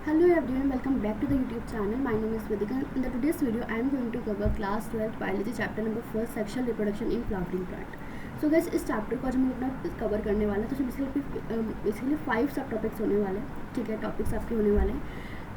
Hello everyone, welcome back to the YouTube channel. My name is Vedika. In the today's video, I am going to cover class 12 biology chapter number 1 sexual reproduction in flowering plant. So guys, इस chapter को आज हम अपना cover करने वाले हैं. तो basically 5 सब टॉपिक्स होने वाले हैं. ठीक है, टॉपिक्स आपके होने वाले हैं.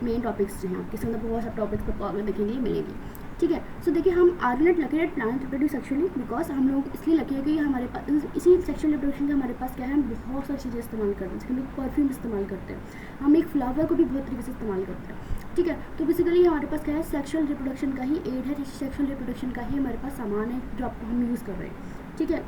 मेन टॉपिक्स जो हैं आपके अंदर बहुत सब टॉपिक्स आपको आगे देखने के लिए मिलेंगे. ठीक है, सो देखिए हम are not lucky at plant reproduce sexually because हम लोग इसलिए लकी है कि हमारे पास इसी सेक्शुअल रिप्रोडक्शन का हमारे पास क्या है, हम बहुत सारी चीज़ें इस्तेमाल करते हैं. जैसे हम लोग परफ्यूम इस्तेमाल करते हैं, हम एक फ्लावर को भी बहुत तरीके से इस्तेमाल करते हैं. ठीक है, तो बेसिकली हमारे पास क्या है, सेक्शुअल रिप्रोडक्शन का ही एड है, सेक्शुअल रिप्रोडक्शन का ही हमारे पास सामान है जो आपको हम यूज़ कर रहे हैं. ठीक है,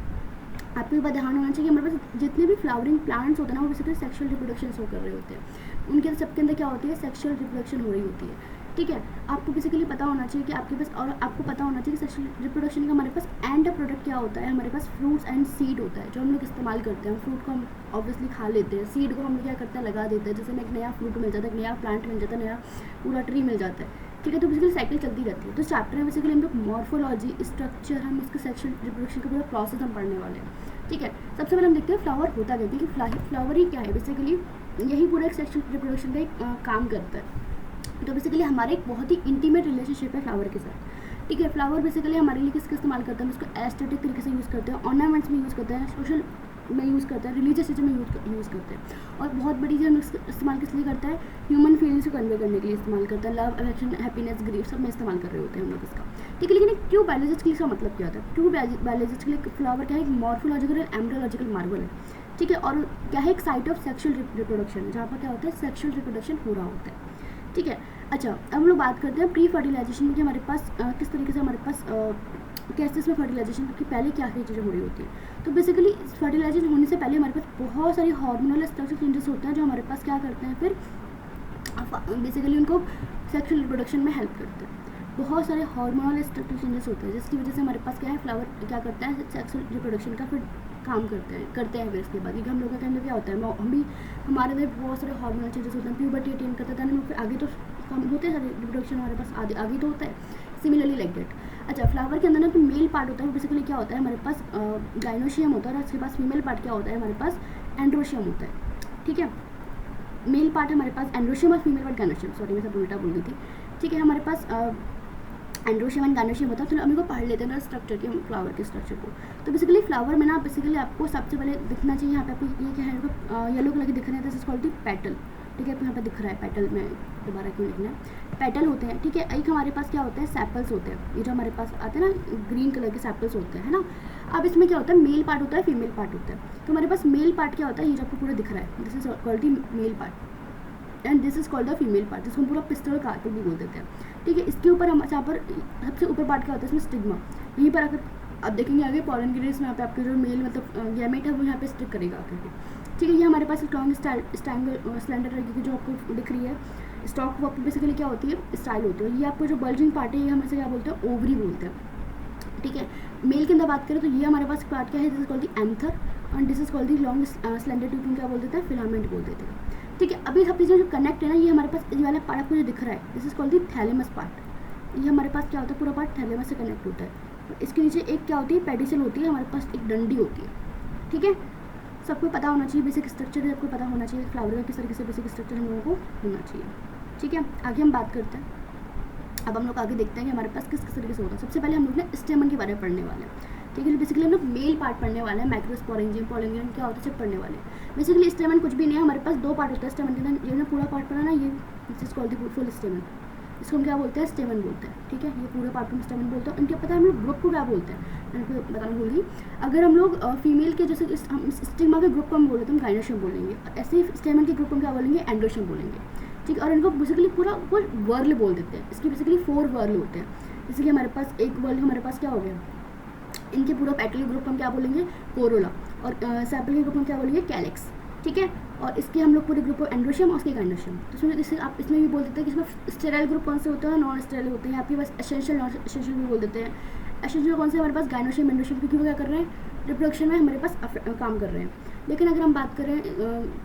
आपको ये बात ध्यान होना चाहिए कि हमारे पास जितने भी फ्लावरिंग प्लांट्स होते हैं ना, वो बेसिकली सेक्शुअल रिप्रोडक्शन शो कर रहे होते हैं. उनके अंदर सबके अंदर क्या होती है, सेक्शुअल रिप्रोडक्शन हो रही होती है. ठीक है, आपको बेसिकली पता होना चाहिए कि आपके पास, और आपको पता होना चाहिए कि सेक्शुअल रिप्रोडक्शन का हमारे पास एंड प्रोडक्ट क्या होता है. हमारे पास फ्रूट्स एंड सीड होता है जो हम लोग इस्तेमाल करते हैं. फ्रूट को हम ऑब्वियसली खा लेते हैं, सीड को हम लोग क्या करते हैं, लगा देते हैं. जैसे हमें एक नया फ्रूट मिल जाता है, एक नया प्लांट मिल जाता है, नया पूरा ट्री मिल जाता है. ठीक है, तो बेसिकली साइकिल चलती रहती है. तो चैप्टर में बेसिकली हम लोग मॉर्फोलॉजी, स्ट्रक्चर, हम इसके सेक्शुअल रिप्रोडक्शन का पूरा प्रोसेस हम पढ़ने वाले हैं. ठीक है, सबसे पहले हम देखते हैं फ्लावर होता क्या है, क्योंकि फ्लावर ही क्या है, बेसिकली यही पूरा एक सेक्शुअल रिप्रोडक्शन का एक काम करता है. तो बेसिकली हमारे एक बहुत ही इंटीमेट रिलेशनशिप है फ्लावर के साथ. ठीक है, फ्लावर बेसिकली हमारे लिए किसका इस्तेमाल करते हैं, हम उसको एस्थेटिक तरीके से यूज़ करते हैं, ऑर्नामेंट्स में यूज़ करते हैं, सोशल में यूज़ करते हैं, रिलीजियस चीज़ों में यूज़ करते हैं. और बहुत बड़ी चीज़ हम इस्तेमाल किस लिए करता है, ह्यूमन फीलिंग्स को कन्वे करने के लिए इस्तेमाल करता है. लव, अफेक्शन, हैप्पीनेस, ग्रीफ सब में इस्तेमाल कर रहे होते हैं हम लोग इसका. ठीक है, लेकिन ट्रू बायोलॉजिस्ट का मतलब क्या होता है, ट्रू बायोलॉजिस्ट के लिए फ्लावर क्या है, एक मॉर्फोलॉजिकल एंड एम्ब्रियोलॉजिकल मार्वल है. ठीक है, और क्या है, एक साइट ऑफ सेक्शुअल रिप्रोडक्शन जहाँ पर क्या होता है, सेक्शुअल रिप्रोडक्शन हो रहा होता है. ठीक है, अच्छा अब हम लोग बात करते हैं प्री फर्टिलाइजेशन में कि हमारे पास किस तरीके से हमारे पास केसेस में फर्टिलाइजेशन की पहले क्या क्या चीज़ें हो रही होती है. तो बेसिकली फर्टिलाइजेशन होने से पहले हमारे पास बहुत सारी हार्मोनल स्ट्रक्चर चेंजेस होते हैं जो हमारे पास क्या करते हैं, फिर बेसिकली उनको सेक्शुअल रिप्रोडक्शन में हेल्प करते हैं. बहुत सारे हार्मोनल स्ट्रक्चर चेंजेस होते हैं जिसकी वजह से हमारे पास क्या है, फ्लावर क्या करता है, सेक्शुअल रिप्रोडक्शन का फिर काम करते हैं फिर इसके बाद. क्योंकि हम लोगों के अंदर क्या होता है, हम भी हमारे अंदर बहुत सारे हार्मोनल चेंजेस होते हैं, प्यूबर्टी अटेन करता था, फिर आगे तो कम होते हैं सारे रिप्रोडक्शन हमारे पास आगे तो होता है. Similarly like that. अच्छा, फ्लावर के अंदर ना तो मेल पार्ट होता है, बेसिकली क्या होता है, हमारे पास गाइनोशियम होता है, और उसके पास फीमेल पार्ट क्या होता है, हमारे पास एंड्रोशियम होता है. ठीक है, मेल पार्ट है हमारे पास एंड्रोशियम और फीमेल पार्ट गाइनोशियम. सॉरी मैं सब उल्टा बोल गई थी. ठीक है, हमारे पास एंड्रोशियम एंड गाइनोशियम होता है. तो हम लोग पढ़ लेते हैं ना स्ट्रक्चर के, फ्लावर के स्ट्रक्चर को. तो बेसिकली फ्लावर में ना बेसिकली आपको सबसे पहले दिखना चाहिए, यहाँ पे आपको ये क्या है, येलो कलर के दिख रहे हैं, this is called the petal. ठीक है, यहाँ पे दिख रहा है पेटल, में दोबारा क्यों लिखना है, पेटल होते हैं. ठीक है, एक हमारे पास क्या होता है, सेपल्स होते हैं, ये जो हमारे पास आते हैं ना ग्रीन कलर के सेपल्स होते हैं, है ना. अब इसमें क्या होता है, मेल पार्ट होता है, फीमेल पार्ट होता है. तो हमारे पास मेल पार्ट क्या होता है, ये जो आपको पूरा दिख रहा है, this is called the male part and this is called the female part, जिसको हम पूरा पिस्टल कार्पेट भी बोल देते हैं. ठीक है, इसके ऊपर हम यहाँ पर सबसे ऊपर पार्ट क्या होता है, इसमें स्टिग्मा. यहीं पर अगर आप देखेंगे आगे पॉलन ग्रेस में यहाँ पे आपके जो मेल मतलब गैमेट है वो यहाँ पे स्टिक करेगा आकर के. ठीक है, ये हमारे पास स्ट्रॉन्ग स्लैंडर तरीके की जो आपको दिख रही है स्टॉक, वो आपको बेसिकली क्या होती है, स्टाइल होती है. ये आपको जो बल्जिंग पार्ट है, ये हमें से क्या बोलते हैं, ओवरी बोलते हैं. ठीक है, मेल के अंदर बात करें तो ये हमारे पास पार्ट क्या है, this is called the anther and this is called the long slander tube, क्या बोल देते हैं, फिलामेंट बोल देते हैं. ठीक है, अभी सब चीज़ें जो कनेक्ट है ना, ये हमारे पास ये वाला पार्ट आपको जो दिख रहा है, this is called the thalamus part. ये हमारे पास क्या होता है, पूरा पार्ट थैलेमस से कनेक्ट होता है. इसके नीचे एक क्या होती है, पेडिसल होती है, हमारे पास एक डंडी होती है. ठीक है, सबको पता होना चाहिए बेसिक स्ट्रक्चर, सबको पता होना चाहिए फ्लावर का किस तरीके से बेसिक स्ट्रक्चर हम लोगों को होना चाहिए. ठीक है, आगे हम बात करते हैं. अब हम लोग आगे देखते हैं कि हमारे पास किस तरीके से होता है. सबसे पहले हम लोग ने स्टेमन के बारे में पढ़ने वाले हैं. ठीक है, बेसिकली हम लोग मेल पार्ट पढ़ने वाले हैं, माइक्रोस्पोरेंजियम, पॉलिंगियम क्या होता है सब पढ़ने वाले हैं. बेसिकली स्टेमन कुछ भी नहीं है, हमारे पास दो पार्ट होता है स्टेमन के अंदर. ये पूरा पार्ट पढ़ा ना, ये this is called the full स्टेमन, इसको हम क्या बोलते हैं, स्टेमन बोलते हैं. ठीक है, ये पूरे पार्ट को स्टेमन बोलते हैं. इनके पता है हम लोग ग्रुप को क्या बोलते हैं, मैं बताना भूल गई. अगर हम लोग फीमेल के जैसे हम स्टिग्मा के ग्रुप को हम बोलते हैं, हम गाइनोशियम बोलेंगे. ऐसे ही स्टेमन के ग्रुप को हम क्या बोलेंगे, एंड्रोशियम बोलेंगे. ठीक है, और इनको बेसिकली पूरा वो वर्ल बोल देते हैं. इसके बेसिकली 4 वर्ल होते हैं. जैसे कि हमारे पास एक वर्ल हमारे पास क्या हो गया, इनके पूरा पेटल ग्रुप हम क्या बोलेंगे, कोरोला, और सैपल के ग्रुप हम क्या बोलेंगे, कैलेक्स. ठीक है, और इसके हम लोग पूरे ग्रुप को एंड्रोशियम और उसके गाइनोशियम. तो इसमें इससे आप इसमें भी बोल देते हैं कि इसमें स्टेराइल ग्रुप कौन से होते हैं, नॉन स्टेराइल होते हैं. आपके पास एसेंशियल नॉन एसेंशियल भी बोल देते हैं. एसेंशियल कौन से हमारे पास गाइनोशियम एंड्रोशियम, क्योंकि वो क्या कर रहे हैं, रिप्रोडक्शन में हमारे पास काम कर रहे हैं. लेकिन अगर हम बात करें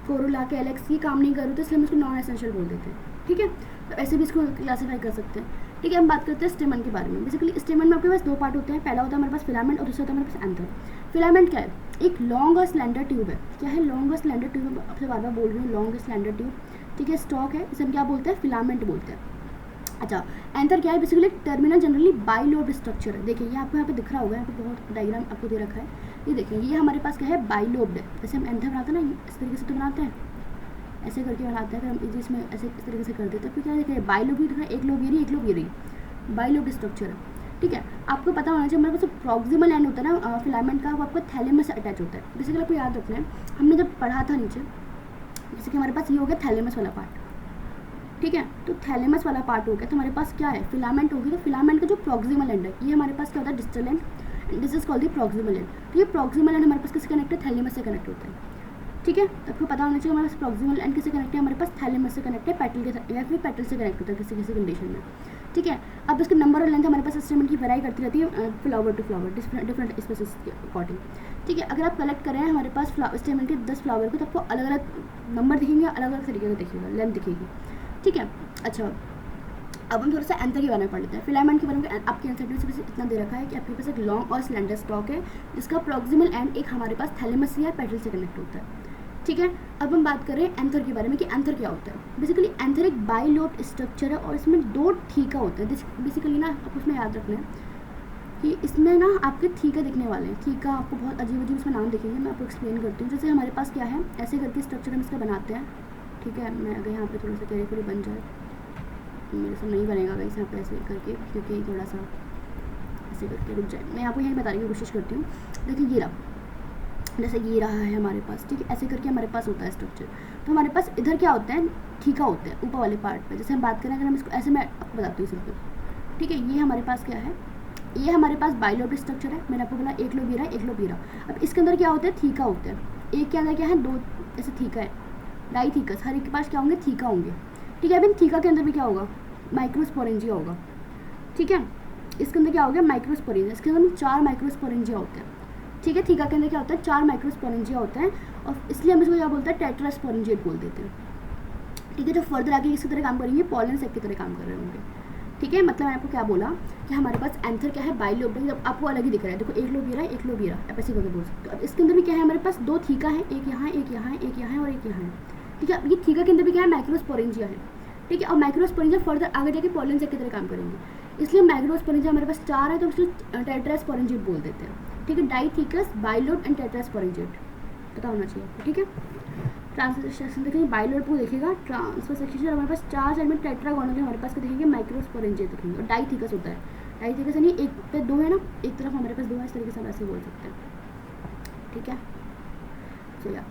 कोरोला, कैलेक्स, ये काम नहीं कर रहे तो इसलिए हम इसको नॉन एसेंशियल बोल देते हैं. ठीक है, तो ऐसे भी इसको क्लासीफाई कर सकते हैं. ठीक है, हम बात करते हैं स्टेमन के बारे में. बेसिकली स्टेमन में आपके पास 2 पार्ट होते हैं. पहला होता है हमारे पास फिलामेंट और दूसरा होता है हमारे पास एंथर. फिलामेंट क्या है, एक लॉन्ग और स्लैंडर ट्यूब है. क्या है, लॉन्ग और स्लैंडर ट्यूब. आपसे बार बार बोल रही हूँ, लॉन्ग स्लैंडर ट्यूब. ठीक है, स्टॉक है, इसे हम क्या बोलते हैं, फिलामेंट बोलते हैं। अच्छा, एंथर क्या है, basically terminal generally bilobed structure है। देखिए ये आपको यहाँ पे दिख रहा होगा, यहाँ पे बहुत डायग्राम आपको दे रखा है, ये देखिए ये हमारे पास क्या है, बाइलोब्ड है। जैसे हम एंथर बनाते हैं ना, इस तरीके से तो बनाते हैं, ऐसे करके बनाते हैं, फिर हम इसमें ऐसे इस तरीके से कर देते हैं, फिर क्या देखिए बाइलोब भी दिख रहा है, एक लोब ये रही, एक लोब ये रही, बाइलोब्ड स्ट्रक्चर है। ठीक है, आपको पता होना चाहिए हमारे पास प्रॉक्सिमल एंड होता है ना फिलामेंट का, वो आपको थैलेमस से अटैच होता है। बेसिकली आपको याद रखना है, हमने जब पढ़ा था नीचे, जैसे कि हमारे पास ये हो गया थैलेमस वाला पार्ट, ठीक है, तो थैलेमस वाला पार्ट हो गया, तो हमारे पास क्या है, फिलामेंट होगी, तो फिलामेंट का जो प्रॉक्सिमल एंड है ये हमारे पास क्या होता है, distal end, this is called the proximal and. तो ये प्रॉक्सिमल एंड हमारे पास किससे कनेक्ट है, थैलेमस से कनेक्ट होता है। ठीक है, तो आपको पता होना चाहिए हमारे पास प्रॉक्सिमल एंड किससे कनेक्ट है, हमारे पास थैलेमस से कनेक्ट है, पेटल के साथ या फिर पेटल से कनेक्ट होता है किसी किसी कंडीशन में। ठीक है, अब इसके नंबर और लेंथ हमारे पास स्टेमेन की वेराई करती रहती है flower to flower, different species के अकॉर्डिंग। ठीक है, अगर आप कलेक्ट करें हमारे पास स्टेमेन के 10 फ्लावर को, तो आपको अलग अलग नंबर दिखेंगे, अलग अलग तरीके से दिखेगा, लेंथ दिखेगी। ठीक है, अच्छा अब हम थोड़ा सा एंथर के बारे में पढ़ लेते हैं। फिलामेंट के बारे में आपके आंसर में से इतना दे रखा है कि आपके पास एक लॉन्ग और स्लेंडर स्टॉक है, जिसका प्रॉक्सिमल एंड एक हमारे पास थैलेमस या पेटल से कनेक्ट होता है। ठीक है, अब हम बात करें एंथर के बारे में कि एंथर क्या होता है। बेसिकली एंथर एक बाइलोब्ड स्ट्रक्चर है और इसमें 2 थीका होता है। बेसिकली ना आपको उसमें याद रखना है कि इसमें ना आपके थीका दिखने वाले हैं। थीका आपको बहुत अजीब अजीब इसमें नाम दिखेंगे, मैं आपको एक्सप्लेन करती हूँ। जैसे हमारे पास क्या है, ऐसे करके स्ट्रक्चर हम इसका बनाते हैं। ठीक है, मैं अगर यहाँ पे थोड़ा सा केयरफुली बन जाए, मेरे से नहीं बनेगा वैसे यहाँ पे ऐसे करके, क्योंकि थोड़ा सा ऐसे करके रुक जाए। मैं आपको यही बताने की कोशिश करती हूँ। देखिए ये रहा, जैसे ये रहा है हमारे पास। ठीक है, ऐसे करके हमारे पास होता है स्ट्रक्चर। तो हमारे पास इधर क्या होता है, थीका होता है ऊपर वाले पार्ट पे। जैसे हम बात करें, अगर हम इसको ऐसे, मैं आपको बताती हूँ सिंपल। ठीक है, ये हमारे पास क्या है, ये हमारे पास बाइलोब्ड स्ट्रक्चर है। मैंने आपको बोला एक लोब ये रहा, एक लोब ये रहा। अब इसके अंदर क्या होता है, थीका होता है। एक के अंदर क्या है, 2 ऐसे थीका है, डाई थीकस, हर एक के पास क्या होंगे, थीका होंगे। ठीक है, अब इन थीका के अंदर भी क्या होगा, माइक्रोस्पोरेंजिया होगा। ठीक है, इसके अंदर क्या हो गया, माइक्रोस्पोरेंजिया। इसके अंदर 4 माइक्रोस्पोरेंजिया होते हैं। ठीक है, थीका के अंदर क्या होता है, 4 माइक्रोस्पोरेंजिया होते हैं, और इसलिए हम इसको क्या बोलते हैं, टेट्रास्पोरेंजिएट बोल देते हैं। ठीक है, जो फर्दर आगे किसी तरह काम करेंगे, पॉलन सेक की तरह काम कर रहे होंगे। ठीक है, मतलब मैंने आपको क्या बोला कि हमारे पास एंथर क्या है, बाइलोब्ड। जब आपको अलग ही दिख रहा है, देखो एक लोब ये रहा, एक लोब ये रहा, आप ऐसे करके बोल सकते हो। अब इसके अंदर भी क्या है, हमारे पास 2 थीका है, एक यहाँ, एक यहाँ, एक यहाँ और एक यहाँ है। ठीक है, ये थीका के अंदर भी क्या है, माइक्रोस्पोरेंजिया है। ठीक है, और माइक्रोस्पोरेंजिया फर्दर आगे जाके पॉलन सेक की तरह काम करेंगे, इसलिए माइक्रोस्पोरेंजिया हमारे पास 4 है, तो उसको टेट्रास्पोरेंजिएट बोल देते हैं। ठीक है, डाइथीकस, बाइलोब्ड एंड टेट्रास्पोरेंजिएट पता होना चाहिए आपको। ठीक है, ट्रांसफर सेक्शन देखेंगे, बाइलोब्ड को देखेगा, ट्रांसफर सेक्शन हमारे पास 4 साइड में टेट्रागोनल हमारे पास देखेंगे, माइक्रोस्पोरेंजिएट देखेंगे, और डाइथीकस होता है। डाइथीकस यानी एक पे 2 है ना, एक तरफ हमारे पास 2 है, इस तरीके से हम ऐसे बोल सकते हैं। ठीक है, सो या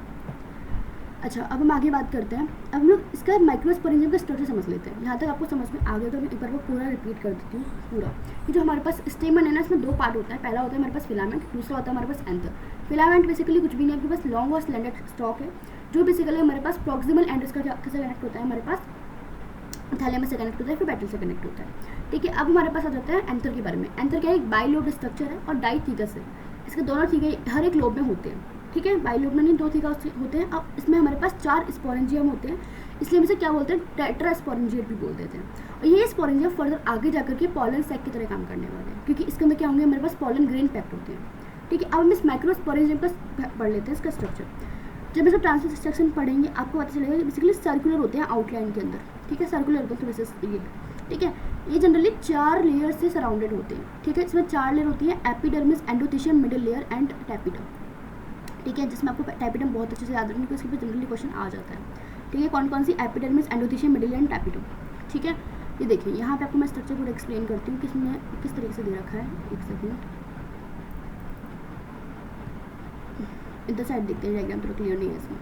अच्छा, अब हम आगे बात करते हैं। अब हम लोग इसका माइक्रोस्पोरेंजियम का स्ट्रक्चर समझ लेते हैं। यहाँ तक आपको समझ में आ गया, तो मैं एक बार वो पूरा रिपीट कर देती हूँ पूरा। ये जो हमारे पास स्टेमन है ना, इसमें 2 पार्ट होता है। पहला होता है हमारे पास फिलामेंट, दूसरा होता है हमारे पास एंथर। फिलामेंट बेसिकली कुछ भी नहीं, आपके पास लॉन्ग और स्लेंडर स्टॉक है, जो बेसिकली हमारे पास प्रॉक्सिमल एंड इसका किससे कनेक्ट होता है, हमारे पास थैलेमस से कनेक्ट होता है, फिर पेटल से कनेक्ट होता है। ठीक है, अब हमारे पास आ जाता है एंथर के बारे में। एंथर क्या है, एक बाइलोब्ड स्ट्रक्चर है और डाइथीकस है। इसके दोनों थीके हर एक लोब में होते हैं। ठीक है, बाइलोब में नहीं, 2 थीका होते हैं। अब इसमें हमारे पास 4 स्पोरेंजियम होते हैं, इसलिए हम इसे क्या बोलते हैं, टेट्रास्पोरेंजिएट भी बोल देते हैं। और ये स्पोरेंजियम फर्दर आगे जाकर के पॉलन सैक की तरह काम करने वाले हैं, क्योंकि इसके अंदर क्या होंगे, हमारे पास पॉलन ग्रेन पैक्ड होते हैं। ठीक है, अब हम इस माइक्रोस्पोरेंजियम का पढ़ लेते हैं, इसका स्ट्रक्चर। जब इसको ट्रांसलेशन पढ़ेंगे, आपको पता चलेगा कि बेसिकली सर्कुलर होते हैं आउटलाइन के अंदर। ठीक है, सर्कुलर होते हैं थोड़े से ये। ठीक है, ये जनरली 4 लेयर से सराउंडेड होते हैं। ठीक है, इसमें 4 लेयर होती है, epidermis, endothecium, middle layer and tapetum. ठीक है, जिसमें आपको टैपिडम बहुत अच्छे से याद रखना, क्योंकि इसके जनरली क्वेश्चन आ जाता है। ठीक है, कौन कौन सी, epidermis, endothecium, middle and tapetum. ठीक है, ये देखिए यहाँ पे आपको मैं स्ट्रक्चर पूरा एक्सप्लेन करती हूँ कि इसमें किस तरीके से दे रखा है। एक सेकेंड, इधर साइड देखते हैं, डायग्राम थोड़ा क्लियर नहीं है इसमें।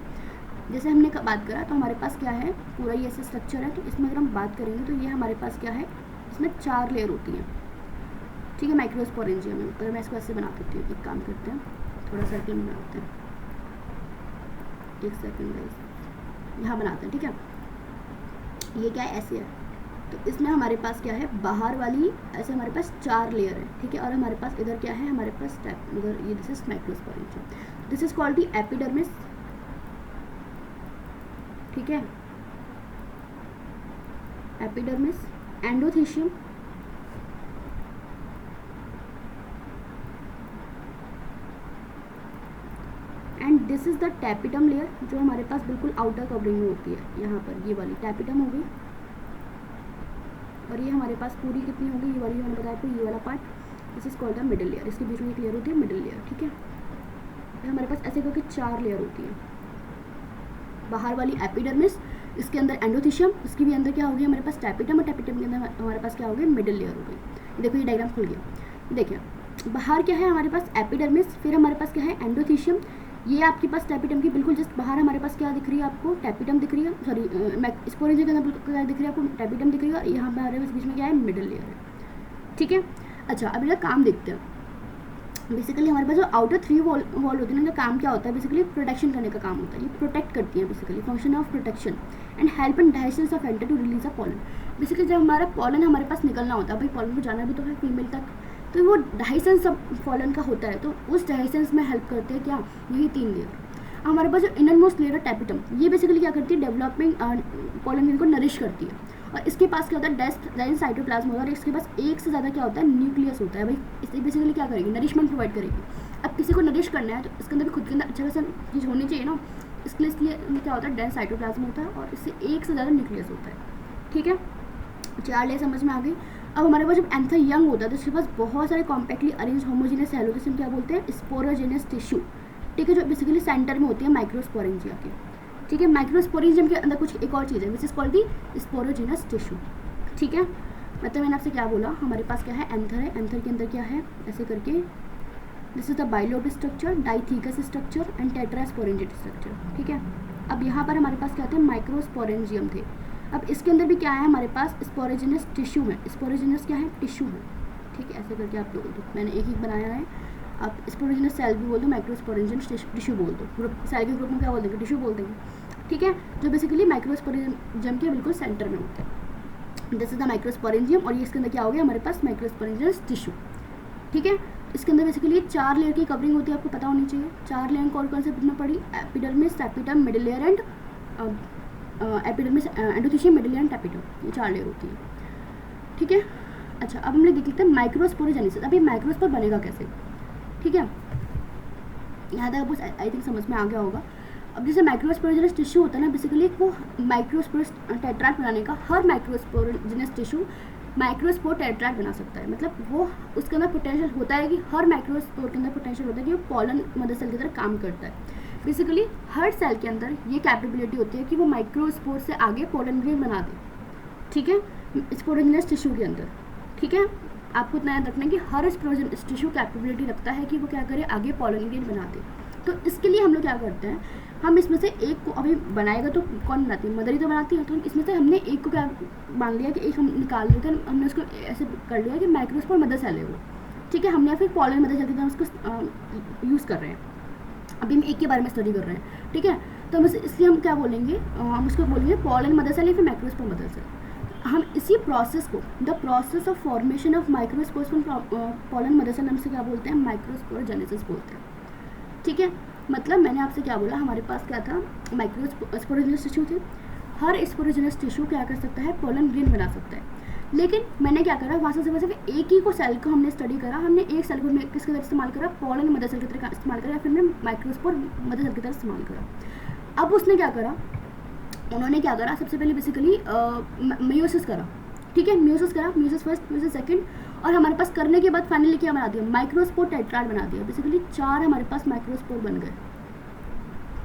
जैसे हमने बात करा, तो हमारे पास क्या है, पूरा ये ऐसे स्ट्रक्चर है। तो इसमें अगर हम बात करेंगे, तो ये हमारे पास क्या है, इसमें 4 लेयर होती हैं। ठीक है, माइक्रोस्पोरेंजियम में अगर मैं इसको ऐसे बना देती हूँ, एक काम करते हैं, थोड़ा सर्कल बनाते हैं, एक सेकंड गाइस, यहाँ बनाते हैं। ठीक है, ये क्या है, ऐसे है। तो इसमें हमारे पास क्या है, बाहर वाली ऐसे हमारे पास 4 लेयर है। ठीक है, और हमारे पास इधर क्या है, हमारे पास इधर ये this is microsporangium, this is called the epidermis. ठीक है, epidermis, endothecium, and this is the tapetum layer, जो हमारे पास बिल्कुल आउटर कवरिंग में होती है। यहाँ पर ये वाली टैपिटम होगी, और ये हमारे पास पूरी कितनी होगी, ये वाली मैंने बताया आपको, ये वाला part, this is called the middle layer. इसके बीच में एक लेयर होती है मिडिल लेयर, ठीक है। ये हमारे पास ऐसे करके 4 लेयर होती है। बाहर वाली एपिडर्मिस, इसके अंदर एंडोथीशियम, इसके भी अंदर क्या हो गया हमारे पास टैपिटम, और टैपिटम के अंदर हमारे पास क्या हो गया मिडिल लेयर हो गई। देखो ये डायग्राम खुल गया। देखिए बाहर क्या है हमारे पास एपिडर्मिस, फिर हमारे पास क्या है एंडोथीशियम। ये आपके पास टैपिटम की बिल्कुल जस्ट बाहर हमारे पास क्या दिख रही है आपको, टैपिटम दिख रही है, सॉरी स्पोरेंजियम के अंदर क्या दिख रही है आपको, टैपिटम दिख रही है, और यहाँ पर हमारे पास बीच में क्या है मिडिल लेयर है, ठीक है। अच्छा अब इनका काम देखते हैं। बेसिकली हमारे पास जो आउटर 3 वॉल होती है ना, इनका काम क्या होता है, बेसिकली प्रोटेक्शन करने का काम होता है। ये प्रोटेक्ट करती है basically, function of protection and help in digestion of enter to release a pollen. Basically जब हमारा पॉलन हमारे पास निकलना होता है, भाई पॉलन को जाना भी तो है फीमेल तक, तो वो डाइजेशन सब पॉलन का होता है, तो उस डाइजेशन में हेल्प करते हैं क्या, यही 3 लेयर। हमारे पास जो इनर मोस्ट लेयर है टैपिटम, ये बेसिकली क्या करती है, डेवलपिंग पॉलन को नरिश करती है, और इसके पास क्या होता है डेंस साइटोप्लाज्म होता है, और इसके पास एक से ज़्यादा क्या होता है न्यूक्लियस होता है। भाई इससे बेसिकली क्या करेगी, नरिशमेंट प्रोवाइड करेगी। अब किसी को नरिश करना है तो इसके अंदर भी खुद के अंदर अच्छा खासा चीज़ होनी चाहिए ना, इसके लिए क्या होता है डेंस साइटोप्लाज्म होता है, और इससे एक से ज़्यादा न्यूक्लियस होता है, ठीक है। 4 लेयर समझ में आ गई। अब हमारे पास जब एंथर यंग होता है तो इसके पास बहुत सारे कॉम्पैक्टली अरेंज होमोजेनियस सेल होते हैं, जिसे क्या बोलते हैं स्पोरोजेनियस टिश्यू, ठीक है, जो बेसिकली सेंटर में होती है माइक्रोस्पोरेंजिया के, ठीक है। माइक्रोस्पोरेंजियम के अंदर कुछ एक और चीज़ है which is called the sporogenous tissue, ठीक है। मतलब मैंने आपसे क्या बोला, हमारे पास क्या है एंथर है, एंथर के अंदर क्या है ऐसे करके, this is the bilobe structure, dithecous structure and tetrasporangium structure, ठीक है। अब यहाँ पर हमारे पास क्या थे, माइक्रोस्पोरेंजियम थे। अब इसके अंदर भी क्या है हमारे पास स्पोरोजेनियस टिश्यू है, स्पोरोजेनियस क्या है टिश्यू है, ठीक है। ऐसे करके आप बोल दो, मैंने एक ही बनाया है, आप स्पोरोजेनियस सेल भी बोल दो, माइक्रोस्पोरेंजियस टिश्यू बोल दो, ग्रुप सेल के ग्रुप में क्या बोल देंगे, टिश्यू बोल देंगे, ठीक है, जो बेसिकली माइक्रोस्पोरेंजियम के बिल्कुल सेंटर में होते हैं। दिस इज द माइक्रोस्पोरेंजियम, और ये इसके अंदर क्या हो गया हमारे पास माइक्रोस्पोरेंजियस टिश्यू, ठीक है। इसके अंदर बेसिकली 4 लेयर की कवरिंग होती है, आपको पता होनी चाहिए। 4 लेयर कौन कौन से में पड़ी, epidermis, tapetum, middle layer and epidermis, endothecium, middle layer and tapetum, ये 4 लेयर होती है, ठीक है। अच्छा अब हम लोग देख लेते हैं माइक्रोस्पोरोजेनेसिस। अब ये माइक्रोस्पोर बनेगा कैसे, ठीक है, यहाँ तक आपको आई थिंक समझ में आ गया होगा। अब जैसे माइक्रोस्पोरोजेनस टिश्यू होता है ना, बेसिकली वो माइक्रोस्पोर टेट्राड बनाने का, हर माइक्रोस्पोरोजेनस टिश्यू माइक्रोस्पोर टेट्राड बना सकता है। मतलब वो उसके अंदर पोटेंशियल होता है कि हर माइक्रोस्पोर के अंदर पोटेंशियल होता है कि वो पॉलन मदर सेल की तरह काम करता है। बेसिकली हर सेल के अंदर ये कैपेबिलिटी होती है कि वो माइक्रोस्पोर से आगे पॉलन ग्रेन बना दे, ठीक है, स्पोरोजेनस टिश्यू के अंदर, ठीक है। आपको इतना याद रखना है कि हर स्पोरोजेनस टिश्यू कैपेबिलिटी रखता है कि वो क्या करे, आगे पॉलन ग्रेन बना दे। तो इसके लिए हम लोग क्या करते हैं, हम इसमें से एक को अभी बनाएगा तो कौन बनाती है, मदर ही तो बनाती है, तो इसमें से हमने एक को क्या मान लिया कि एक हम निकाल लेते हैं, हमने उसको ऐसे कर लिया कि माइक्रोस्पोर मदर सेल है वो, ठीक है, हमने या फिर पॉलन मदर सेल की तरह उसको यूज़ कर रहे हैं। अभी हम एक के बारे में स्टडी कर रहे हैं, ठीक है। तो हम इसलिए हम क्या बोलेंगे, हम उसको बोलेंगे पॉलन मदर सेल या फिर माइक्रोस्पोर मदर सेल। हम इसी प्रोसेस को, the process of formation of microspores from pollen mother cell, हम से क्या बोलते हैं, माइक्रोस्पोरोजेनेसिस बोलते हैं, ठीक है। मतलब मैंने आपसे क्या बोला, हमारे पास क्या था, माइक्रोस्पोरोजेनस टिश्यू थे, हर स्पोरोजेनस टिश्यू क्या कर सकता है, पॉलन ग्रेन बना सकता है। लेकिन मैंने क्या करा, वहाँ से सिर्फ एक ही को सेल को हमने स्टडी करा, हमने एक सेल को किसकी तरह इस्तेमाल करा, पॉलन मदर सेल की तरह इस्तेमाल करा, या फिर हमने माइक्रोस्पोर मदर सेल की तरह इस्तेमाल करा। अब उसने क्या करा, उन्होंने क्या करा, सबसे पहले बेसिकली मियोसिस करा, ठीक है, मियोसिस करा, मियोसिस फर्स्ट, मियोसिस सेकंड, और हमारे पास करने के बाद फाइनली क्या बना दिया, माइक्रोस्पोर टेट्राड बना दिया। बेसिकली 4 हमारे पास माइक्रोस्पोर बन गए,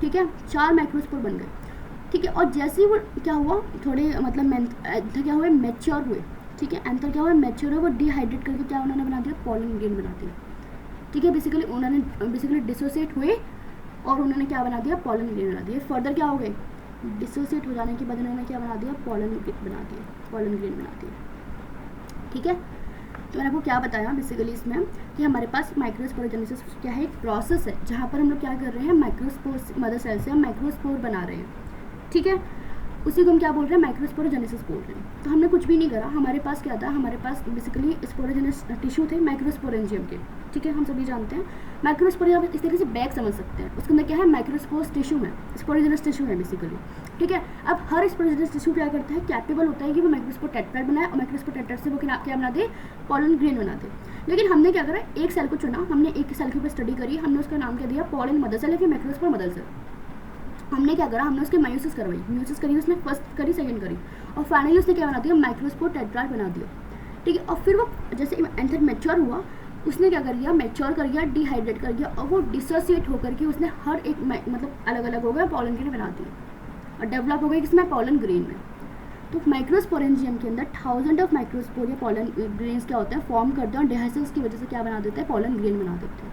ठीक है, 4 माइक्रोस्पोर बन गए, ठीक है। और जैसे ही वो क्या हुआ, थोड़े मतलब एंथर क्या हुए, मैच्योर हुए, ठीक है, एंथर क्या हुआ, मैच्योर हुआ, वो डिहाइड्रेट करके क्या उन्होंने बना दिया, पॉलन ग्रेन बना दिया, ठीक है। बेसिकली उन्होंने डिसोसिएट हुए और उन्होंने क्या बना दिया, पॉलन ग्रेन बना दिया। फर्दर क्या हो गए, डिसोसिएट हो जाने के बाद उन्होंने क्या बना दिया, पॉलन बना दिया, पॉलन ग्रेन बना दिया, ठीक है। तो मैंने आपको क्या बताया बेसिकली इसमें कि हमारे पास माइक्रोस्पोरोजेनेसिस क्या है, एक प्रोसेस है जहाँ पर हम लोग क्या कर रहे हैं, माइक्रोस्पोर मदर सेल से हम माइक्रोस्पोर बना रहे हैं, ठीक है। उसी को हम क्या बोल रहे हैं, माइक्रोस्पोरोजेनेसिस बोल रहे हैं। तो हमने कुछ भी नहीं करा, हमारे पास क्या था, हमारे पास बेसिकली स्पोरोजेनस टिश्यू थे माइक्रोस्पोरेंजियम के, ठीक है, हम सभी जानते हैं। माइक्रोस्पोरेंजियम इस तरीके से बैग समझ सकते हैं, उसके अंदर क्या है, माइक्रोस्पोर्स टिश्यू है, स्पोरोजेनस टिश्यू है बेसिकली, ठीक है। अब हर स्पोरोजेनस टिश्यू क्या करता है, कैपेबल होता है कि वो माइक्रोस्पोर टेट्राइड बनाए और माइक्रोस्पोर टेट्राइड से वो क्या बना दे, पॉलन ग्रेन बना दे। लेकिन हमने क्या करा, एक सेल को चुना, हमने एक सेल के ऊपर स्टडी करी, हमने उसका नाम क्या दिया, पॉलन मदर सेल या फिर माइक्रोस्पोर मदर सेल। हमने क्या करा, हमने उसकी मायोसिस करवाई, मायोसिस करी, उसने फर्स्ट करी, सेकंड करी, और फाइनली उसने क्या बना दिया, माइक्रोस्पोर टेट्राइड बना दिया, ठीक है। और फिर वो जैसे एंथर मैच्योर हुआ, उसने क्या कर दिया, मैच्योर कर गया, डिहाइड्रेट कर गया, और वो डिसोसिएट होकर के उसने हर एक मतलब अलग अलग हो गया, पॉलन ग्रेन बना दिया और डेवलप हो गया किसमें, पॉलन ग्रेन में। तो माइक्रोस्पोरेंजियम के अंदर थाउजेंड ऑफ माइक्रोस्पोर या पॉलन ग्रेन्स क्या होते हैं, फॉर्म करते हैं और डिहाइसिस की वजह से क्या बना देते हैं, पॉलन ग्रेन बना देते हैं,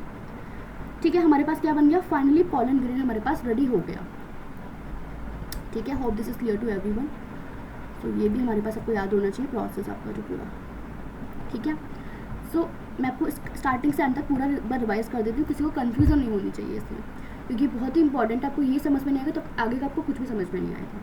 ठीक है। हमारे पास क्या बन गया, फाइनली पॉलन ग्रेन हमारे पास रेडी हो गया, ठीक है। Hope this is clear to everyone. So ये भी हमारे पास आपको याद होना चाहिए प्रोसेस आपका जो पूरा, ठीक है। सो मैं आपको स्टार्टिंग से अंत तक पूरा बार रिवाइज कर देती हूँ, किसी को कन्फ्यूजन नहीं होनी चाहिए इसमें, क्योंकि बहुत ही इंपॉर्टेंट, आपको ये समझ में नहीं आएगा तो आगे का आपको कुछ भी समझ में नहीं आएगा,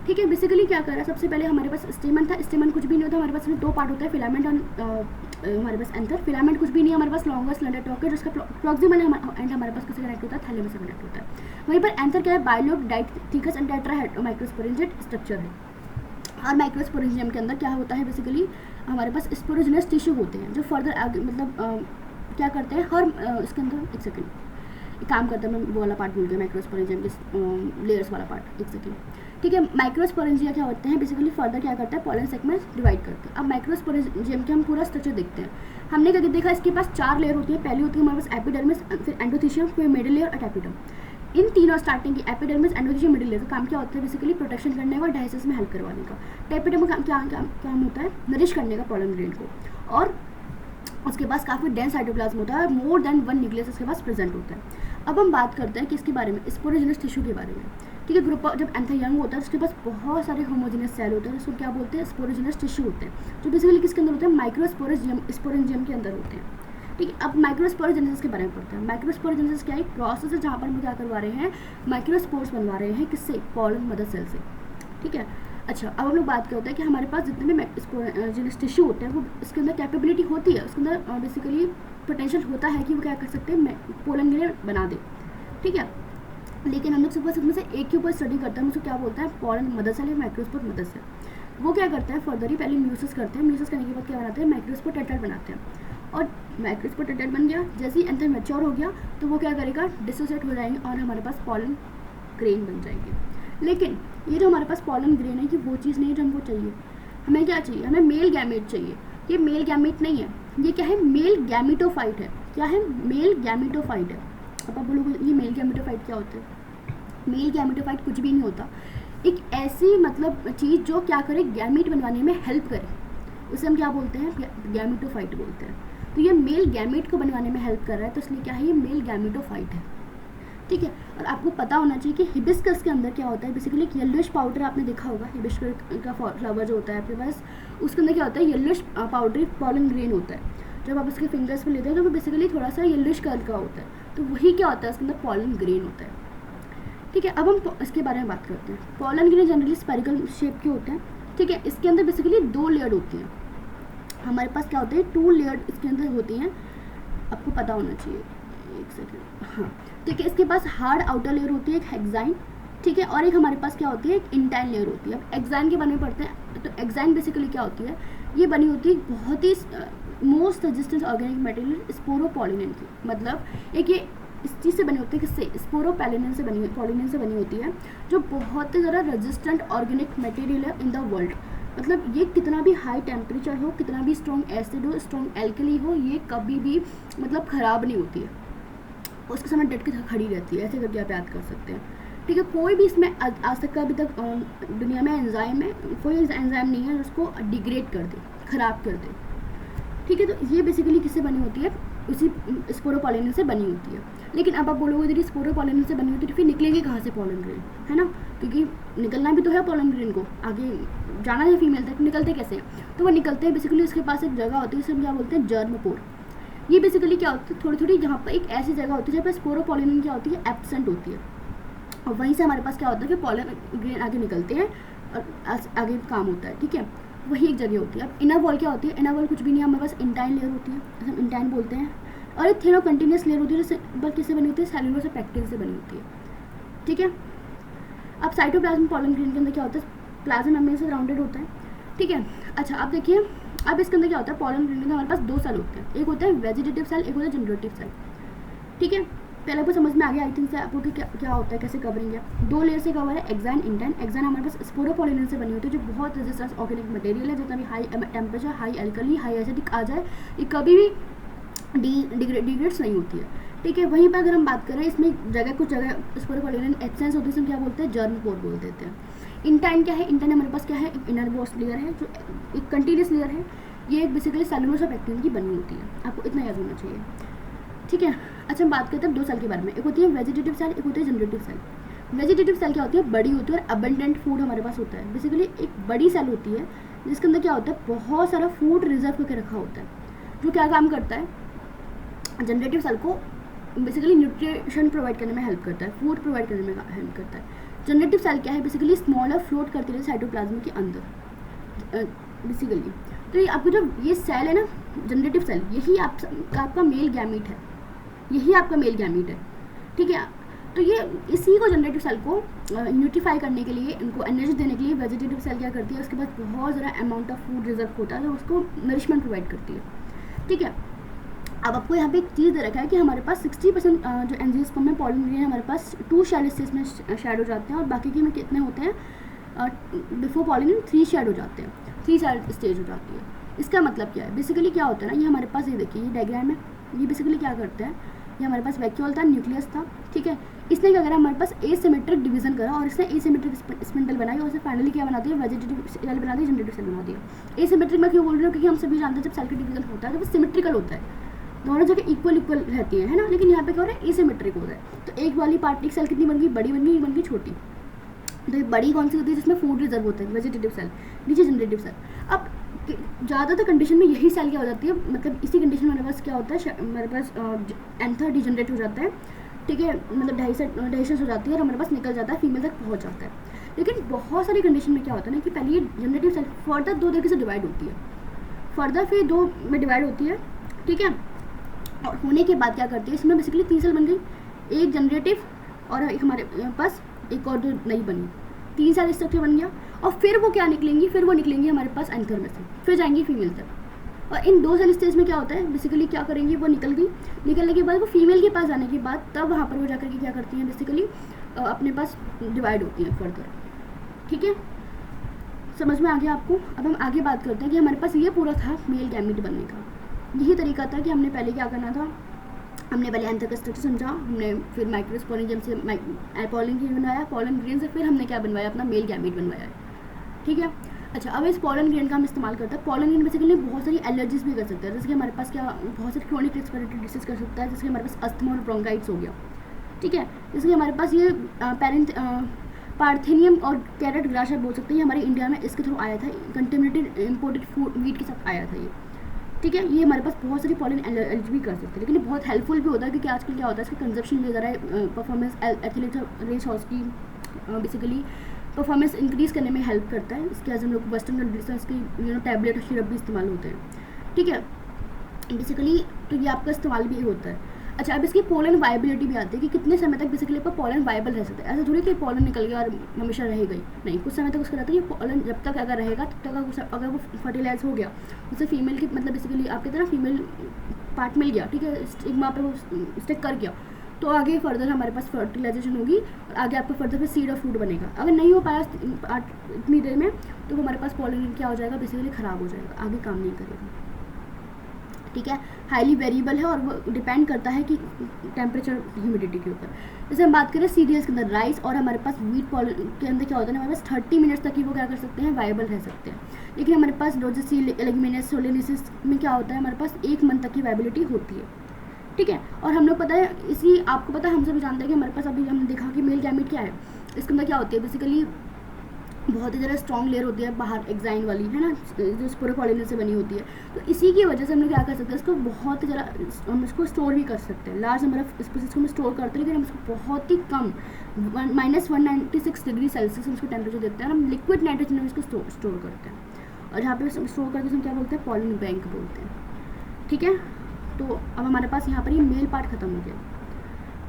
ठीक है। बेसिकली क्या कर रहा है, सबसे पहले हमारे पास स्टेमन था, स्टेमन कुछ भी नहीं होता, हमारे पास सिर्फ दो पार्ट होता है, फिलामेंट और हमारे पास एंथर। फिलामेंट कुछ भी नहीं है, हमारे पास लॉन्गर स्लेंडर टॉक है, जिसका प्रॉक्सिमल एंड हमारे पास किससे कनेक्ट होता है, थैलेमस से कनेक्ट होता है। वहीं पर एंथर क्या है, bilobe डाइथिकस and tetra microsporangium structure है। और माइक्रोस्पोरेंजियम के अंदर क्या होता है, बेसिकली हमारे पास स्पोरोजेनस टिश्यू होते हैं जो फर्दर आगे मतलब क्या करते हैं, हर इसके अंदर एक सेकेंड काम करता है, मैं वो वाला पार्ट भूल गया, माइक्रोस्पोरेंजियम के लेयर्स वाला पार्ट, एक सेकेंड, ठीक है। माइक्रोस्पोरेंजिया क्या होते हैं, बेसिकली फर्दर क्या करता है, पॉलन सेगमेंट्स डिवाइड करते हैं। अब माइक्रोस्पोरेंजियम के हम पूरा स्ट्रक्चर देखते हैं। हमने क्या देखा, इसके पास 4 लेयर होती है, पहली होती है हमारे पास एपिडर्मिस, फिर एंडोथेलियम, फिर मिडिल लेयर और एपिडर्म। इन तीनों स्टार्टिंग की एपिडर्मिस, एंडोथेलियम, मिडिल लेयर का काम क्या होता है, बेसिकली प्रोटेक्शन करने का, डाइजेस्ट में हेल्प करवाने का। एपिडर्म का काम होता है नरिश करने का पॉलन ग्रेन को, और उसके पास काफ़ी डेंस साइटोप्लाज्म होता है, मोर देन 1 न्यूक्लियस उसके पास प्रेजेंट होता है। अब हम बात करते हैं किसके बारे में, स्पोरोजेनस टिश्यू के बारे में, ठीक है। ग्रुप जब एंथर यंग होता है उसके पास बहुत सारे होमोजेनस सेल होते हैं, उसको क्या बोलते हैं, स्पोरोजेनस टिश्यू होते हैं, जो बेसिकली किसके अंदर होते हैं, माइक्रोस्पोरेंजियम के अंदर होते हैं, ठीक है। अब माइक्रोस्पोरोजेनेसिस के बारे में पढ़ते हैं। माइक्रोस्पोरोजेनेसिस क्या है, प्रोसेस है जहाँ पर हम क्या करवा रहे हैं, माइक्रोस्पोर्स बनवा रहे हैं, किससे, पॉलन मदर सेल से, ठीक है। अच्छा, अब हम लोग बात करते हैं कि हमारे पास जितने भी स्पोरोजेनस टिश्यू होते हैं वो इसके अंदर कैपेबिलिटी होती है, उसके अंदर बेसिकली पोटेंशियल होता है कि वो क्या कर सकते हैं, पॉलन ग्रेन बना दे, ठीक है। लेकिन हम लोग सिर्फ उसमें से एक के ऊपर स्टडी करते हैं, उसको क्या बोलते हैं, पॉलन मदर सेल या माइक्रोस्पोर मदर सेल। वो क्या करते हैं, फर्दर ही पहले म्यूसिस करते हैं, म्यूसिस करने के बाद क्या बनाते हैं, माइक्रोस्पोर टेट्राइड बनाते हैं, और माइक्रोस्पोर टेट्राइड बन गया, जैसे ही एंथर मैच्योर हो गया तो वो क्या करेगा, डिसोसिएट हो जाएंगे और हमारे पास पॉलन ग्रेन बन जाएंगे। लेकिन ये जो हमारे पास पॉलन ग्रेन है कि वो चीज़ नहीं है जो हमको चाहिए, हमें क्या चाहिए, हमें मेल गैमेट चाहिए। ये मेल गैमेट नहीं है, ये क्या है, मेल गैमेटोफाइट है। क्या है, मेल गैमेटोफाइट है। अब आप बोलोगे ये मेल गैमेटोफाइट क्या होता है, मेल गैमेटोफाइट कुछ भी नहीं होता, एक ऐसी मतलब चीज़ जो क्या करे, गैमेट बनवाने में हेल्प करे, उसे हम क्या बोलते हैं, गैमेटोफाइट बोलते हैं। तो ये मेल गैमेट को बनवाने में हेल्प कर रहा है, तो इसलिए क्या है, ये मेल गैमेटोफाइट है, ठीक है। और आपको पता होना चाहिए कि हिबिस्कस के अंदर क्या होता है, बेसिकली एक येलोइश पाउडर आपने देखा होगा, हिबिस्कस का फ्लावर जो होता है आपके पास, उसके अंदर क्या होता है, येलोइश पाउडरी पॉलन ग्रेन होता है। जब आप उसके फिंगर्स पे लेते हैं तो वो बेसिकली थोड़ा सा येलोइश कलर का होता है, तो वही क्या होता है, उसके अंदर पॉलन ग्रेन होता है, ठीक है। अब हम इसके बारे में बात करते हैं। Pollen grain generally spherical shape के होते हैं, ठीक है। इसके अंदर बेसिकली 2 लेयर होती हैं, हमारे पास क्या होते हैं, 2 लेयर इसके अंदर होती हैं, आपको पता होना चाहिए, एक सेकेंड, हाँ, ठीक है। इसके पास हार्ड आउटर लेयर होती है, एक हेक्साइन, ठीक है, और एक हमारे पास क्या होती है, एक इंटाइन लेयर होती है। अब एक्साइन के बारे में पढ़ते हैं, तो एक्साइन बेसिकली क्या होती है, ये बनी होती है बहुत ही मोस्ट रेजिस्टेंस ऑर्गेनिक मटेरियल स्पोरोपोलिनेन की, मतलब एक ये इस चीज़ से बनी होती है, किससे, स्पोरोपोलिनेन से बनी होती है, जो बहुत ही ज़्यादा रेजिस्टेंट ऑर्गेनिक मटेरियल है इन द वर्ल्ड। मतलब ये कितना भी हाई टेम्परेचर हो, कितना भी स्ट्रॉन्ग एसिड हो, स्ट्रॉन्ग एल्कली हो, ये कभी भी मतलब ख़राब नहीं होती है, उसके समय डट के खड़ी रहती है, ऐसे करके आप याद कर सकते हैं, ठीक है। कोई भी इसमें आज तक का अभी तक दुनिया में एंजाइम है, कोई एंजाइम नहीं है उसको डिग्रेड कर दे, ख़राब कर दे, ठीक है। तो ये बेसिकली किससे बनी होती है, उसी स्पोरोपोलिनेन से बनी होती है। लेकिन अब आप बोलोगे यदि स्पोरोपोलिनेन से बनी होती है तो फिर निकलेंगे कहाँ से पॉलन ग्रेन, है ना, क्योंकि निकलना भी तो है पॉलन ग्रेन को, आगे जाना है फीमेल तक, निकलते कैसे, तो वो निकलते हैं बेसिकली उसके पास एक जगह होती है, जिसे हम क्या बोलते हैं, जर्मपोर। ये बेसिकली क्या होती है, थोड़ी थोड़ी जहाँ पर एक ऐसी जगह होती है जहाँ पर स्पोरोपोलिनेन क्या होती है, एब्सेंट होती है, और वहीं से हमारे पास क्या होता है कि पॉलन ग्रेन आगे निकलते हैं और आगे काम होता है, ठीक है। वही एक जगह होती है। अब इनर वॉल क्या होती है? इनर वॉल कुछ भी नहीं, हमारे पास इंटाइन लेयर होती है, जैसे हम इंटाइन बोलते हैं, और एक थिन और कंटिन्यूस लेयर होती है, जैसे बल्कि किससे बनी होती है? सेलुलर से पैक्टिन से बनी होती है, ठीक है। अब साइटोप्लाज्म पॉलन ग्रेन के अंदर क्या होता है? प्लाज्मा मेम्ब्रेन से राउंडेड होता है, ठीक है। अच्छा, अब देखिए, अब इसके अंदर क्या होता है? पॉलन ग्रेन के अंदर हमारे पास दो सेल होते हैं, एक होता है वेजिटेटिव सेल, एक होता है जनरेटिव सेल, ठीक है। पहले आपको समझ में आ गया आई थिंक से आपको कि क्या होता है, कैसे कवरिंग है। दो लेयर से कवर है, एक्साइन इंटाइन। एक्साइन हमारे पास स्पोरोपोलिन से बनी होती है, जो बहुत रेजिस्टेंस ऑर्गेनिक मटेरियल है, जितना भी high temperature, high alkali, high acidic आ जाए, ये कभी भी डिग्रेड्स नहीं होती है, ठीक है। वहीं पर अगर हम बात करें, इसमें जगह कुछ जगह स्पोरोपोलिन एक्सेंस होती है, इसमें क्या बोलते हैं? जर्म पोर बोल देते हैं। इंटाइन क्या है? इंटाइन हमारे पास क्या है? एक इनर वॉल लेयर है, जो एक कंटिन्यूस लेयर है, ये बेसिकली सेलुलर से पैक्टिन की बनी होती है, आपको इतना याद होना चाहिए, ठीक है। अच्छा, हम बात करते हैं दो सेल के बारे में, एक होती है वेजिटेटिव सेल, एक होती है जनरेटिव सेल। वेजिटेटिव सेल क्या होती है? बड़ी होती है और अबंडेंट फूड हमारे पास होता है। बेसिकली एक बड़ी सेल होती है जिसके अंदर क्या होता है? बहुत सारा फूड रिजर्व करके रखा होता है, जो क्या काम करता है? जनरेटिव सेल को बेसिकली न्यूट्रिशन प्रोवाइड करने में हेल्प करता है, फूड प्रोवाइड करने में हेल्प करता है। जनरेटिव सेल क्या है? बेसिकली स्मॉलर फ्लोट करती है साइटोप्लाज्म के अंदर बेसिकली। तो ये आपको जो ये सेल है ना, जनरेटिव सेल, यही आपका मेल गैमीट है, यही आपका मेल गैमीट है, ठीक है। तो ये इसी को जनरेटिव सेल को न्यूट्रीफाई करने के लिए, इनको एनर्जी देने के लिए वेजिटेटिव सेल क्या करती है? उसके पास बहुत ज़्यादा अमाउंट ऑफ फूड रिजर्व होता है, तो उसको नरिशमेंट प्रोवाइड करती है, ठीक है। अब आपको यहाँ पे एक चीज़ दे रखा है कि हमारे पास 60% जो एंजियोस्पर्म में पॉलन ग्रेन हमारे पास 2 शेड स्टेज में शेड हो जाते हैं, और बाकी के में कितने होते हैं? बिफोर पॉलन 3 शेड हो जाते हैं, 3 शेड स्टेज हो जाती है। इसका मतलब क्या है? बेसिकली क्या होता है ना, ये हमारे पास, ये देखिए, ये डायग्राम है, ये बेसिकली क्या करते हैं? ये हमारे पास वैक्यूल था, न्यूक्लियस था, ठीक है। इसने क्या करा? हमारे पास एसिमेट्रिक डिवीजन करा, और इसने एसिमेट्रिक स्पिंडल बनाई, और इसे फाइनली क्या बना दिया? वेजिटेटिव सेल बना दिया, जनरेटिव सेल बना दिया। एसिमेट्रिक मैं क्यों बोल रही हूँ? क्योंकि हम सभी जानते हैं जब सेल का डिवीजन होता है तो वो सिमेट्रिकल होता है, दोनों जगह इक्वल रहती है ना, लेकिन यहाँ पे क्या हो रहा है? एसिमेट्रिक हो रहा है। तो एक वाली पार्ट, एक सेल कितनी बन गई? बड़ी बन गई, बन गई छोटी। तो बड़ी कौन सी होती है? जिसमें फूड रिजर्व होता है, वेजिटेटिव सेल, नीचे जनरेटिव सेल। अब ज़्यादातर कंडीशन में यही सेल क्या हो जाती है? मतलब इसी कंडीशन में हमारे पास क्या होता है? हमारे पास एंथर डिजनरेट हो जाता है, ठीक है, मतलब डाइजेशन हो जाती है, और हमारे पास निकल जाता है, फीमेल तक पहुँच जाता है। लेकिन बहुत सारी कंडीशन में क्या होता है ना, कि पहले ये जनरेटिव सेल फर्दर 2 तरीके से डिवाइड होती है, फर्दर फिर 2 में डिवाइड होती है, ठीक है। और होने के बाद क्या करती है? इसमें बेसिकली 3 सेल बन गई, एक जनरेटिव और एक हमारे पास एक और 2 नई बनी, 3 सेल स्ट्रक्चर बन गया। और फिर वो क्या निकलेंगी? फिर वो निकलेंगी हमारे पास एंथर में से, फिर जाएंगी फीमेल तक। और इन 2 सेल स्टेज में क्या होता है? बेसिकली क्या करेंगी? वो निकल गई, निकलने के बाद वो फीमेल के पास जाने के बाद तब वहाँ पर वो जाकर के क्या करती हैं? बेसिकली अपने पास डिवाइड होती हैं फर्दर, ठीक है। समझ में आ गया आपको? अब हम आगे बात करते हैं कि हमारे पास ये पूरा था मेल गैमीट बनने का। यही तरीका था कि हमने पहले क्या करना था, हमने पहले एंथर का स्ट्रक्चर समझा, हमने फिर माइक्रोस्पोरेंजियम से पॉलन ग्रेन बनाया, पॉलन ग्रेन से फिर हमने क्या बनवाया? अपना मेल गैमीट बनवाया है, ठीक है। अच्छा, अब इस पॉलन ग्रेन का हम इस्तेमाल करते हैं। पॉलन ग्रेन बेसिकली बहुत सारी एलर्जीज भी कर सकते हैं, जैसे कि हमारे पास क्या बहुत सारी क्रोनिक रेस्पिरेटरी डिसीज कर सकता है, जैसे कि हमारे पास अस्थमा और ब्रोंकाइटिस हो गया, ठीक है। जैसे कि हमारे पास ये पार्थेनियम और कैरेट ग्राशा बोल सकते हैं, हमारे इंडिया में इसके थ्रू आया था, कंटेमिनेटेड इम्पोर्टेड फूड वीट के साथ आया था ये, ठीक है। ये हमारे पास बहुत सारी पॉलन एलर्जी भी कर सकते हैं, लेकिन ये बहुत हेल्पफुल भी होता है, क्योंकि आजकल क्या होता है, इसका कंजप्शन भी ज़्यादा है, परफॉर्मेंस एथलीट रेस हॉर्स की बेसिकली परफॉर्मेंस इंक्रीज़ करने में हेल्प करता है। इसके आज हम लोग वेस्टर्न कंट्रीज में इसकी टैबलेट और सिरप भी इस्तेमाल होते हैं, ठीक है, बेसिकली। तो ये आपका इस्तेमाल भी होता है। अच्छा, अब इसकी पोलन वायबिलिटी भी आती है कि कितने समय तक बेसिकली आपका पोलन वायबल रह सकता है। ऐसा थोड़ी कि पोलन निकल गया और हमेशा रहेगा ही, नहीं, कुछ समय तक उसका रहता है कि पोलन जब तक अगर रहेगा तब तक अगर वो फर्टिलाइज हो गया, उससे फीमेल की मतलब बेसिकली आपकी तरह फीमेल पार्ट मिल गया, ठीक है, स्टिग्मा पे वो स्टिक कर गया, तो आगे फर्दर हमारे पास फर्टिलाइजेशन होगी और आगे आपका फर्दर फिर सीड और फूड बनेगा। अगर नहीं हो पाया इतनी देर में तो हमारे पास पोलन क्या हो जाएगा? बेसिकली ख़राब हो जाएगा, आगे काम नहीं करेगा, ठीक है। हाईली वेरिएबल है और वो डिपेंड करता है कि टेम्परेचर ह्यूमिडिटी के ऊपर। जैसे हम बात करें सीरियल्स के अंदर, राइस और हमारे पास व्हीट पॉलन के अंदर क्या होता है, हमारे पास 30 मिनट्स तक ही वो क्या कर सकते हैं? वायबल रह सकते हैं। लेकिन हमारे पास रोजेसी, लेग्यूमिनेस, सोलेनेसिस में क्या होता है? हमारे पास 1 मंथ तक की वायबिलिटी होती है, ठीक है। और हम लोग पता है, इसी आपको पता है, हम सभी जानते हैं कि हमारे पास अभी हमने देखा कि मेल गैमीट क्या है, इसके अंदर क्या होती है? बेसिकली बहुत ही ज़्यादा स्ट्रॉन्ग लेयर होती है बाहर एक्साइन वाली, है ना, जो स्पोरोपोलिन से बनी होती है। तो इसी की वजह से हम लोग क्या कर सकते हैं, इसको बहुत ही ज़्यादा हम इसको स्टोर भी कर सकते हैं। लार्ज नंबर ऑफ स्पीसीज को हम स्टोर करते हैं, लेकिन हम इसको बहुत ही कम -196 डिग्री सेल्सियस हम इसको टेम्परेचर देते हैं, हम लिक्विड नाइट्रोजन में इसको स्टोर करते हैं। और जहाँ पे स्टोर करते हैं हम क्या बोलते हैं, पॉलिन बैंक बोलते हैं। ठीक है, तो अब हमारे पास यहाँ पर ये मेल पार्ट खत्म हो गया।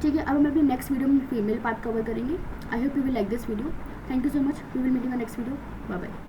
ठीक है, अब हम अपने नेक्स्ट वीडियो में फीमेल पार्ट कवर करेंगे। I hope you will like this video. Thank you so much. We will meet in the next video. Bye bye.